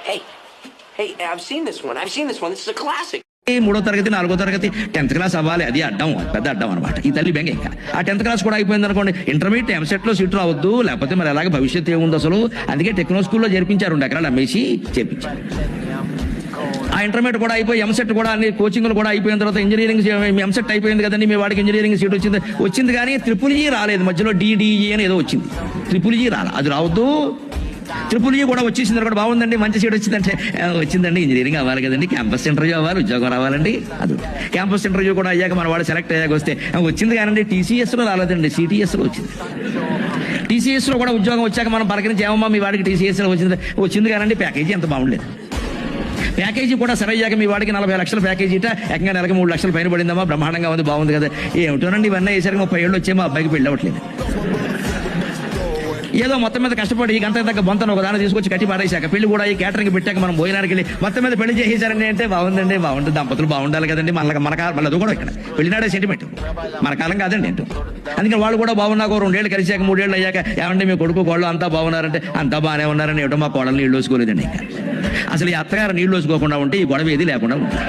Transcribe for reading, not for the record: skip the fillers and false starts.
Hey, I've seen this one. This is a classic. 3వ తరగతి 4వ తరగతి 10th క్లాస్ అవ్వాలి, అది అడ్డం, పెద్ద అడ్డం అనమాట ఈ తల్లి బెంగ. ఇంకా ఆ 10th క్లాస్ కూడా అయిపోయింది అనుకోండి, ఇంటర్మీడియట్ ఎంసెట్లో సీట్ రావద్దు, లేకపోతే మరి అలాగే భవిష్యత్తు ఏముంది అసలు. అందుకే టెక్నో స్కూల్లో చేర్పించారు, 2 ఎకరాలు అమ్మేసి చేర్పించారు. ఆ ఇంటర్మీడియట్ కూడా అయిపోయి ఎంసెట్ కూడా అన్ని కోచింగ్లు కూడా అయిపోయిన తర్వాత ఇంజనీరింగ్ ఎంసెట్ అయిపోయింది కదండి, మీ వాడికి ఇంజనీరింగ్ సీట్ వచ్చింది కానీ ట్రిపుల్ రాలేదు, మధ్యలో డిడిఈ అని ఏదో వచ్చింది, ట్రిపుల్ రాలి, అది రావద్దు. ట్రిపుల్ కూడా వచ్చేసింది కూడా బాగుందండి, మంచి సీట్ వచ్చిందంటే వచ్చిందండి, ఇంజనీరింగ్ అవ్వాలి కదండి, క్యాంపస్ ఇంటర్వ్యూ అవ్వాలి, ఉద్యోగం రావాలండి. అది క్యాంపస్ ఇంటర్వ్యూ కూడా అయ్యాక మన వాడు సెలెక్ట్ అయ్యాక వస్తే వచ్చింది కానండి, టీసీఎస్లో రాలేదండి, సిటీఎస్లో వచ్చింది. టీసీఎస్లో కూడా ఉద్యోగం వచ్చాక మనం పలకరించి ఏమమ్మా మీ వాడికి టీసీఎస్లో వచ్చింది కానండి, ప్యాకేజీ ఎంత బాగుండలేదు. ప్యాకేజీ కూడా సరే అయ్యాక మీ వాడికి 40 లక్షల ప్యాకేజీ ఏకంగా నెలకు 3 లక్షలు పైన పడిందమ్మా, బ్రహ్మాండంగా ఉంది, బాగుంది కదా. ఏమిటోనండి ఇవన్నీ వేసరికి 30 ఏళ్ళు వచ్చే మా అబ్బాయికి పెళ్ళి అవ్వట్లేదు. ఏదో మొత్తం మీద కష్టపడి ఈ గంట దగ్గర బొంతను ఒక దాన్ని తీసుకొచ్చి కట్టి పారేశాక పెళ్లి కూడా ఈ క్యాటరింగ్ పెట్టాక మనం భోజనానికి వెళ్ళి మొత్తం మీద పెళ్లి చేసేసారండి అంటే బాగుందండి, బాగుంటుంది, దంపతులు బాగుండాలి కదండి. మన కాలం అది కూడా ఇక్కడ పెళ్లినాడే సెంటిమెంట్, మన కాలం కాదండి ఏంటో. అందుకని వాళ్ళు కూడా బాగున్నాక 2 ఏళ్ళు కలిసాక 3 ఏళ్ళు అయ్యాక ఏమంటే మీ కొడుకు కోళ్ళు అంతా బాగున్నారంటే అంతా బాగానే ఉన్నారని ఏమిటో మా కోడలు నీళ్ళు వేసుకోలేదండి. ఇంకా అసలు ఈ అత్తగారు నీళ్ళు వేసుకోకుండా ఉంటే ఈ గొడవ ఏది లేకుండా ఉంటుంది.